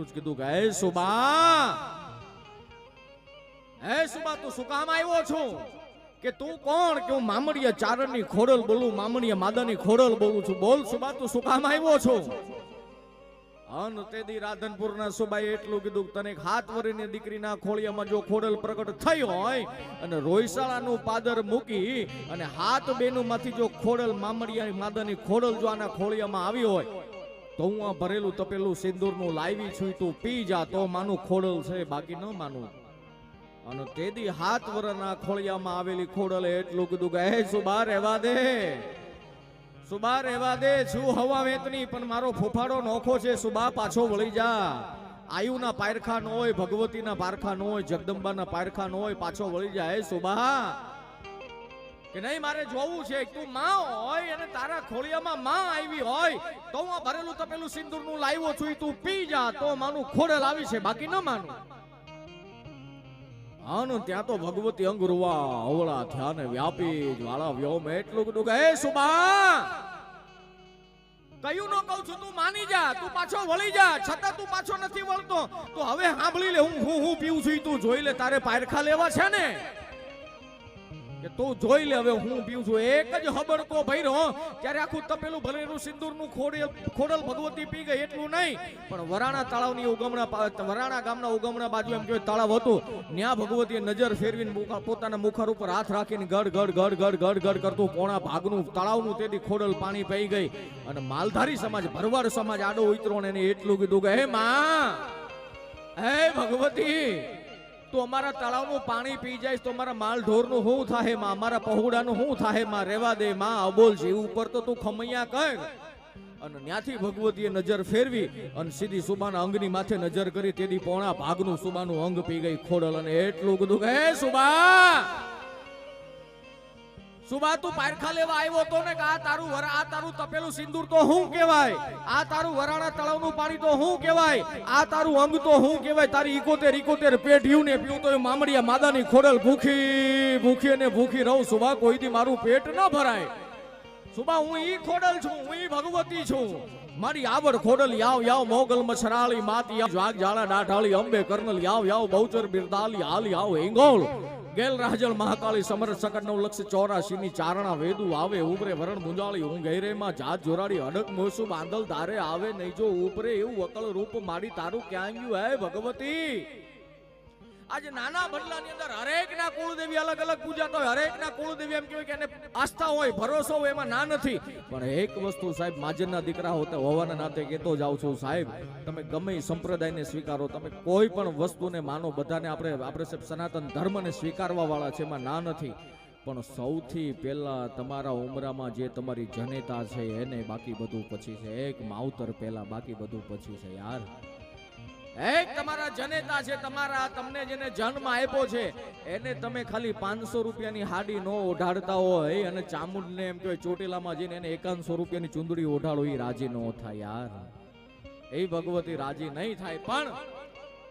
એટલું જ કીધું કે હે સુબા તું શું કામ આવ્યો છો? કે તું કોણ? કે હું મામડિયા ચારણની ખોડલ બોલું, મામડિયા માદાની ખોડલ બોલું છું. બોલ સુબા તું શું કામ આવ્યો છો? અન તેદી રાધનપુરના સુબાએ એટલું કીધું, તને 7 વર્ષની દીકરીના ખોળિયામાં જો ખોડલ પ્રગટ થઈ હોય અને રોયસાળાનું પાદર મૂકી અને 7 બેનુમાંથી જો ખોડલ મામડિયા માદાની ખોડલ જો આના ખોળિયામાં આવી હોય તો હું આ ભરેલું તપેલું સિંદૂરનું લાવી છું, તું પી જા તો માનું ખોડલ છે, બાકી ન માનું. અને તેદી 7 વર્ષના ખોળિયામાં આવેલી ખોડલે એટલું કીધું કે હે સુબા રહેવા દે, સુબા રહેવા દે, છું હવા વેતની પણ મારો ફોફાડો નોખો છે, સુબા પાછો વળી જા. આયુના પારખા ન હોય, ભગવતીના પારખા ન હોય, જગદંબાના પારખા ન હોય, પાછો વળી જા. હે સુબા કે નહીં, મારે જોવું છે. તું માં હોય અને તારા ખોળિયામાં માં આવી હોય તો હું આ ભરેલું તપેલું સિંદૂરનું લાવ્યો છું, તું પી જા તો માનું ખોડલ આવી છે, બાકી ન માનું. આનો ત્યાં તો ભગવતી અંગુરવા અવળા થયા ને વ્યાપી જ્વાળા વ્યોમ એટલું કીધું કે હે સુબા કયું ન કહું છું, તું માની જા, તું પાછો વળી જા. છતાં તું પાછો નથી વળતો તો હવે સાંભળી લે, હું પીવું છું તું જોઈ લે. તારે પારખા લેવા છે ને કે તું જોઈ લે હવે હું પીવું છું. એક જ હબડકો ભર્યો ત્યારે આખું તપેલું ભરેલું સિંદૂરનું ખોડલ ભગવતી પી ગઈ. એટલું નહીં પણ વરાણા તળાવની વરાણા ગામના ઉગમણા બાજુ એમ કહેવાય તળાવ હતું, ત્યાં ભગવતીએ નજર ફેરવીને પોતાના મુખર ઉપર હાથ રાખીને ગડ ગડ ગડ ગડ ગડ ગડ કરતું પોણા ભાગનું તળાવનું તેથી ખોડલ પાણી પી ગઈ. અને માલધારી સમાજ, ભરવાડ સમાજ આડો ઉતરો ને એને એટલું કીધું કે હે માં, હે ભગવતી, તો અમારા તળાવનું પાણી પી જાય તો અમારા માલ ઢોરનું શું થાય માં? અમારા પહોડાનું શું થાય માં? રહેવા દે માં, અબોલ જીવ ઉપર તો તું ખમૈયા કર. અને ત્યાંથી ભગવતીએ નજર ફેરવી અને સીધી સુબાના અંગની માથે નજર કરી, તેદી પોણા ભાગનું સુબાનું અંગ પી ગઈ ખોડલ. અને એટલું કીધું કે હે સુબા, સુબા તું પારખા લેવા આવ્યો તો ને કે આ તારું તપેલું સિંદૂર તો શું કહેવાય? આ તારું વરાણા તળાવનું પાણી તો શું કહેવાય? આ તારું અંગ તો શું કહેવાય? તારી 71 પેઢીયું ને પીવું તો મામડિયા માદાની ખોડલ ભૂખી ને ભૂખી રહું સુબા, કોઈથી મારું પેટ ન ભરાય. સુબા હું ઈ ખોડલ છું, હું ઈ ભગવતી છું. મારી આવડ ખોડલ યાવ મોગલ મછરાળી માત જાગ જાળા ડાઢાળી અંબે કર્નલ યાવ બહુચર બિરદાલી હાલ યાવ હિંગોળ ગેલ રાજલ મહાકાળી સમર સકટ 984 ની ચારણા વેદુ આવે ઉબરે વરણ મુંજાળી હું ગેરે માં જાત જોરાડી અડક મોસુ બાંધલ ધારે આવે નહીં જો ઉપરે એવું વકલ રૂપ મારી તારું ક્યાં ગયું હે ભગવતી? આજે નાના બદલાની અંદર હરેક ના કુળદેવી અલગ અલગ પૂજાતો હોય, હરેક ના કુળદેવી એમ કહેવાય કે એને આસ્થા હોય, ભરોસો હોય, એમાં ના નથી. પણ એક વસ્તુ સાહેબ, માજરના દીકરા હોવાના નાતે કહેતો જાઉં છું સાહેબ, તમે ગમે સંપ્રદાયને સ્વીકારો, તમે કોઈ પણ વસ્તુને માનો, બધાને આપણે સાહેબ સનાતન ધર્મને સ્વીકારવા વાળા છે, એમાં ના નથી. પણ સૌથી પહેલા તમારા ઉમરામાં જે તમારી જનેતા છે એને, બાકી બધું પછી છે. એક માવતર પહેલા, બાકી બધું પછી છે યાર. એક તમારા જનેતા છે, તમને જેને જન્મ આપ્યો છે એને તમે ખાલી 500 રૂપિયાની હાડી નો ઓઢાડતા હોય અને ચામુંડને એમ કહેવાય ચોટીલામાં જઈને એને 5100 રૂપિયાની ચુંદડી ઓઢાડો, એ રાજી નો થાય યાર. એ ભગવતી રાજી નહીં થાય. પણ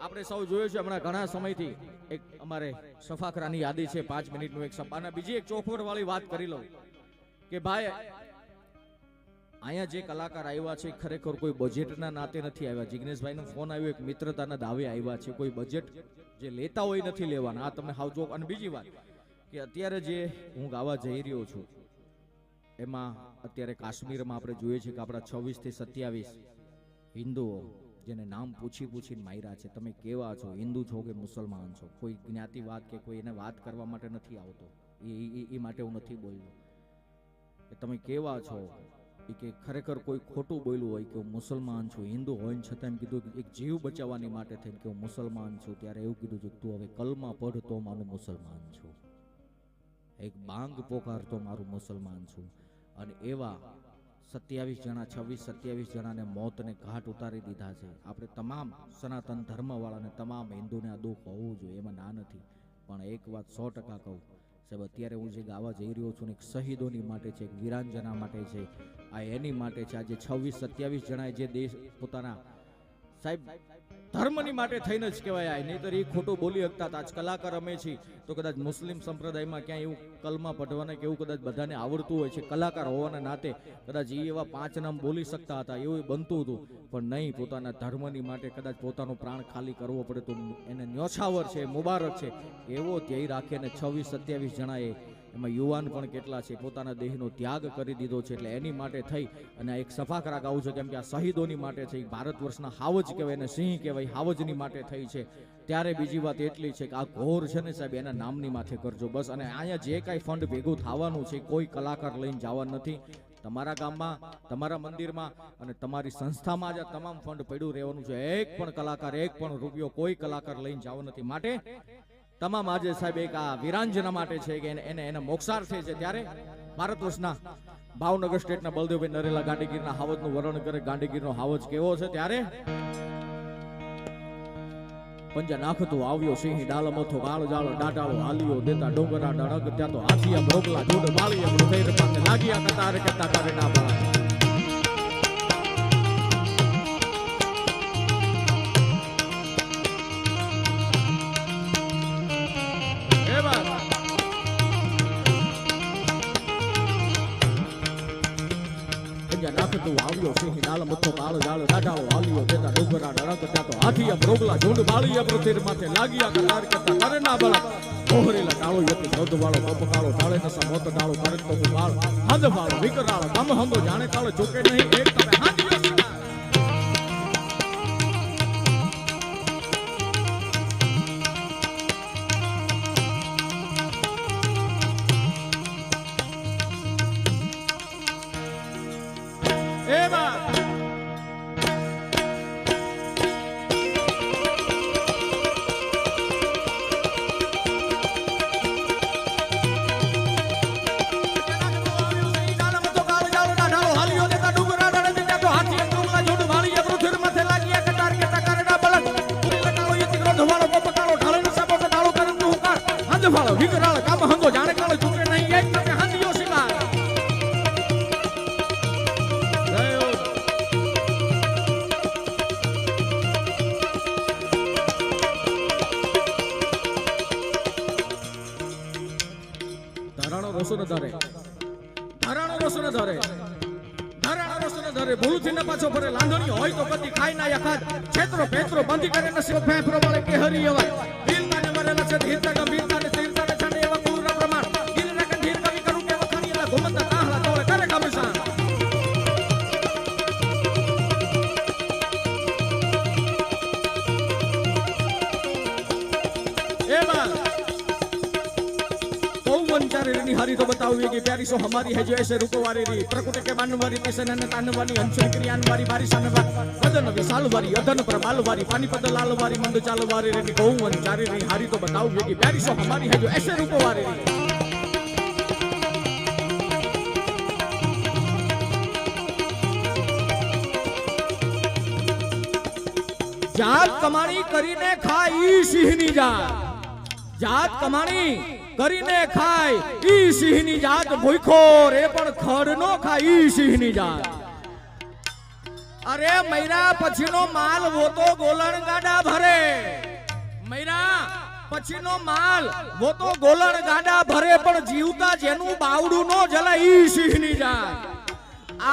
આપણે સૌ જોયું છે હમણાં ઘણા સમયથી એક અમારે સફાકરાની યાદી છે 5 મિનિટનું એક સપાના. બીજી એક ચોખવટ વાળી વાત કરી લઉં કે ભાઈ અહીંયા જે કલાકાર આવ્યા છે ખરેખર કોઈ બજેટના નાતે નથી આવ્યા. જિગ્નેશભાઈનો ફોન આવ્યો, એક મિત્રતાના દાવે આવ્યા છે, કોઈ બજેટ જે લેતા હોય નથી લેવાના. આ તમે હાવ જોક. અને બીજી વાત કે અત્યારે જે હું ગાવા જઈ રહ્યો છું એમાં અત્યારે કાશ્મીરમાં આપણે જોઈએ છીએ કે આપણા 26 થી 27 હિન્દુઓ જેને નામ પૂછીને માર્યા છે. તમે કેવા છો, હિન્દુ છો કે મુસલમાન છો? કોઈ જ્ઞાતિવાદ કે કોઈ એને વાત કરવા માટે નથી આવતો, એ માટે હું નથી બોલ્યો કે તમે કેવા છો. કે ખરેખર કોઈ ખોટું બોલ્યું હોય કે હું મુસલમાન છું, હિન્દુ હોય છતાં એમ કીધું એક જીવ બચાવવાની માટે થઈને કે હું મુસલમાન છું, ત્યારે એવું કીધું છે તું હવે કલમા પઢ તો મારું મુસલમાન છું, એક બાંગ પોકાર તો મારું મુસલમાન છું. અને એવા 27 જણાને મોતને ઘાટ ઉતારી દીધા છે. આપણે તમામ સનાતન ધર્મવાળાને, તમામ હિન્દુને આ દુઃખ હોવું જોઈએ, એમાં ના નથી. પણ એક વાત 100% કહું સાહેબ, અત્યારે હું જે ગાવા જઈ રહ્યો છું ને એક શહીદોની માટે છે, એક વીરાંજના માટે છે, આ એની માટે છે. આજે 26-27 જણાએ જે દેશ પોતાના સાહેબ ધર્મની માટે થઈને જ કહેવાય. નહીતર એ ખોટું બોલી શકતા હતા. આજ કલાકાર અમે છીએ તો કદાચ મુસ્લિમ સંપ્રદાયમાં ક્યાંય એવું કલમા પઢવાને કે એવું કદાચ બધાને આવડતું હોય છે. કલાકાર હોવાના નાતે કદાચ એ એવા 5 નામ બોલી શકતા હતા, એવું બનતું હતું. પણ નહીં, પોતાના ધર્મની માટે કદાચ પોતાનો પ્રાણ ખાલી કરવો પડે તો એને ન્યોછાવર છે, મુબારક છે, એવો ધ્યેય રાખે. અને 26-27 જણાએ, એમાં યુવાન પણ કેટલા છે, પોતાના દેહનો ત્યાગ કરી દીધો છે. એટલે એની માટે થઈ અને એક સફાકરા ગાવું છે, કેમ કે આ શહીદોની માટે છે. ભારત વર્ષના હાવજ કહેવાય અને સિંહ કહેવાય, હાવજની માટે થઈ છે. ત્યારે બીજી વાત એટલી છે કે આ ઘોર છે ને સાહેબ, એના નામની માથે કરજો બસ. અને અહીંયા જે કાંઈ ફંડ ભેગું થવાનું છે, કોઈ કલાકાર લઈને જવાનું નથી. તમારા ગામમાં, તમારા મંદિરમાં અને તમારી સંસ્થામાં જ આ તમામ ફંડ પડ્યું રહેવાનું છે. એક પણ કલાકાર, એક પણ રૂપિયો કોઈ કલાકાર લઈને જવો નથી. માટે તમામ આજે સાહેબ એક આ વિરાંજના માટે છે કે એને મોક્ષાર્થે છે. ત્યારે ભારત વર્ષના ભાવનગર સ્ટેટના બળદેવભાઈ નરેલા ગાંડીગીરના હાવજનું વર્ણન કરે. ગાંડીગીરનો હાવજ કેવો છે? ત્યારે પંજા નાખતો આવ્યો સિંહ, ડાલ મથો ગાળ જાળો ડાટાળો હાલ્યો દેતા ડોંગરા ડણક, ત્યાં તો હાથીયા બ્રોકલા જોડ બાળી હૃદય પાસે લાગ્યા કતાર કતા કરે ના પડા. નાખતું આવ્યો સિંહ, ડાલ મથો ગાળ જાળ ડાટાળો હાલ્યો દેતા ડોંગરા ડણક, ત્યાં તો હાથીયા બ્રોકલા જોડ બાળી હૃદય માથે લાગ્યા કતાર કતા કરે ના પડા. ઓહરેલા ટાળો યતી નોંધ વાળો કપકાળો ટાળે નસા મોત ટાળો કરે તો બાળ હાંદ વાળો વિકરાળો ગમ હંદો જાણે કાળો ચોકે નહીં એક તમે હાંદિયો વિકરાળ કામ હંગો જાણે કાળો ચૂકે નહીં એક તમે હાંદિયો શિકાર. ધારાણો રોસો ન ધરે, ધારાણો રોસો ન ધરે, ધારાણો રોસો ન ધરે. ભૂલથી ન પાછો ફરે લાંધણીઓ હોય તો કદી ખાઈ ના એકાદ. છેતરો પેતરો બંધી કરે ન શિવ ફેફરો વાળે કે હરી અવાય. દિલમાં ને મરેલા છે ધીરતા ગંભીરતા ને સ્થિરતા ને છાને એવા પૂર્ણ પ્રમાણ. દિલના કંઠીર કવિ કરું કે વખાણી એલા ઘુમતા કાહલા તોળે કરે કમિસાણ. એમાં चारेरी हरी तो बताओगे प्यारी सो हमारी है जो ऐसे रुकवारी री प्रकृति के मानवारी किसन ने तानवारी अंशुल क्रियानवारी बारी सनवा वदन विशालवारी अदन प्रमालवारी पानीपत लालवारी मंद चालवारी रे गौवन चारेरी हरी तो बताओगे कि प्यारी सो हमारी है जो ऐसे रुकवारी री जात कमाणी करीने खाई सिंहनी जात कमाणी કરીને ખાય ઈ સિંહની જાત ભૂખો રે પણ ખડ નો ખાય ઈ સિંહની જાત. અરે મૈરા પછીનો માલ वो तो ગોલણ ગાડા ભરે. મૈરા પછીનો માલ वो तो ગોલણ ગાડા ભરે પણ જીવતા જેનું બાવડું નો જલાય ઈ સિંહની જાત.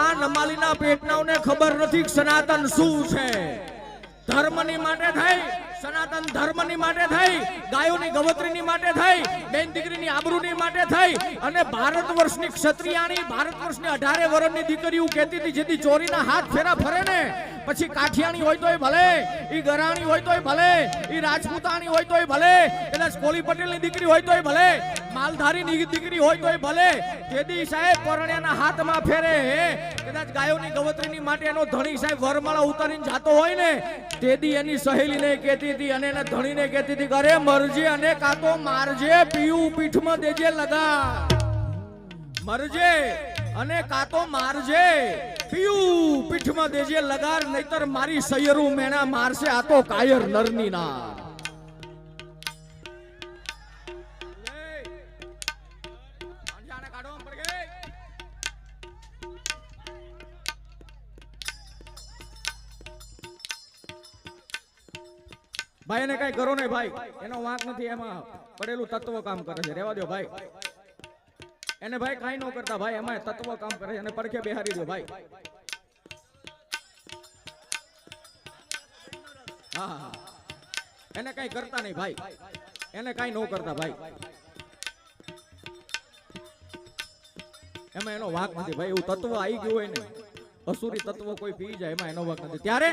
આ નમાલીના પેટનાઓને ખબર નથી સનાતન શું છે. ધર્મની માટે થઈ, સનાતન ધર્મની માટે થઈ, ગાયોની ગવત્રીની માટે થઈ, બેન દીકરીની આબરૂની માટે થઈ અને ભારત વર્ષની ક્ષત્રિયાણી, ભારત વર્ષની 18 વર્ષની દીકરીઓ કહેતી હતી જેથી ચોરીના હાથ ફેરા ફરે ને પછી કાઠિયાણી હોય તોય ભલે, ઈ ગરાણી હોય તોય ભલે, ઈ રાજપૂતાણી હોય તોય ભલે, કદાચ કોલી પટેલની દીકરી હોય તોય ભલે, માલધારીની દીકરી હોય તોય ભલે, તેથી સાહેબ પરણ્યાના હાથમાં ફેરે કદાચ ગાયોની ગવત્રીની માટે એનો ધણી સાહેબ વરમાળા ઉતારીને જાતો હોય ને તેદી એની સહેલીને કહેતી હતી અને એના ધણીને કહેતી હતી અરે મરજે અને કાતો મારજે, પીયું પીઠમાં દેજે લગા. મરજે અને કાતો મારજે, પીયું પીઠમાં દેજે લગાર, નહીતર મારી સૈયરું મેણા મારશે આ તો કાયર નરની ના. ભાઈ એને કઈ કરો નહીં ભાઈ, એનો વાંક નથી, એમાં પડેલું તત્વ કામ કરે છે, રહેવા દો ભાઈ એને, ભાઈ કઈ ન કરતા ભાઈ, એમાં તત્વ કામ કરે છે, એને પડખે બેહારી દો ભાઈ. હા હા, એને કઈ કરતા નહીં ભાઈ, એને કઈ ન કરતા ભાઈ, એમાં એનો વાંક નથી ભાઈ. એવું તત્વ આવી ગયું હોય ને, અસુરી તત્વ કોઈ પી જાય, એમાં એનો વાંક નથી. ત્યારે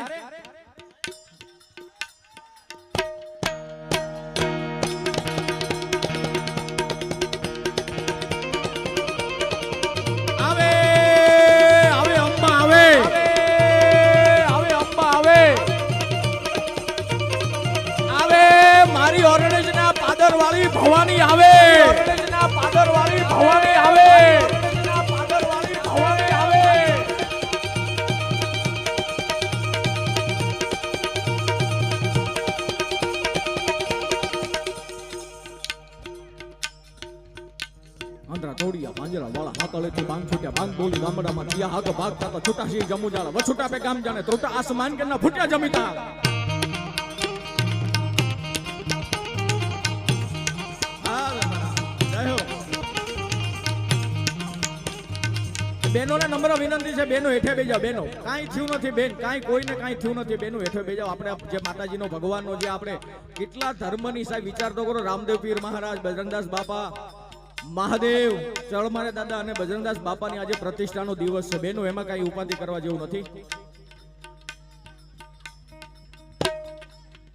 ભવાની આવે, પાદરવાળી ભવાની આવે, પાદરવાળી ભવાની આવે. આંધ્રા તોડિયા પાંજરા વાળા હાથળેથી બાંગ છૂટ્યા, બાંગ બોલી ગામડામાં દિયા હાથ ભાગ થતા, છૂટા સિંહ જમુજાળા વછુટા પે ગામ જાણે, ત્રોટા આસમાન કે ના ફૂટ્યા જમીતા. બેનોને નમ્ર વિનંતી છે, બેનો હેઠે બેસી જાઓ. બેનો કાંઈ થયું નથી બેન, કાંઈ કોઈને કાંઈ થયું નથી, બેનો હેઠે બેસી જાઓ. આપણે જે માતાજીનો ભગવાનનો જે આપણે કેટલા ધર્મની સાહેબ વિચાર તો કરો. રામદેવ પીર મહારાજ, બજરંગદાસ બાપા, મહાદેવ, ચળમારે દાદા અને બજરંગદાસ બાપાની આજે પ્રતિષ્ઠાનો દિવસ છે. બેનો એમાં કાંઈ ઉપાધિ કરવા જેવું નથી.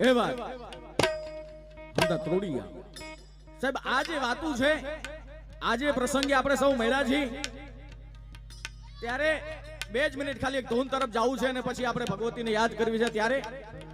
એ વાત હમણાં ત્રોડિયા સાહેબ, આ જે વાતું છે, આજે પ્રસંગે આપણે સૌ મહિલા છીએ, ત્યારે 2 જ મિનિટ ખાલી એક ધૂન તરફ જવું છે અને પછી આપણે ભગવતીને યાદ કરવી છે. ત્યારે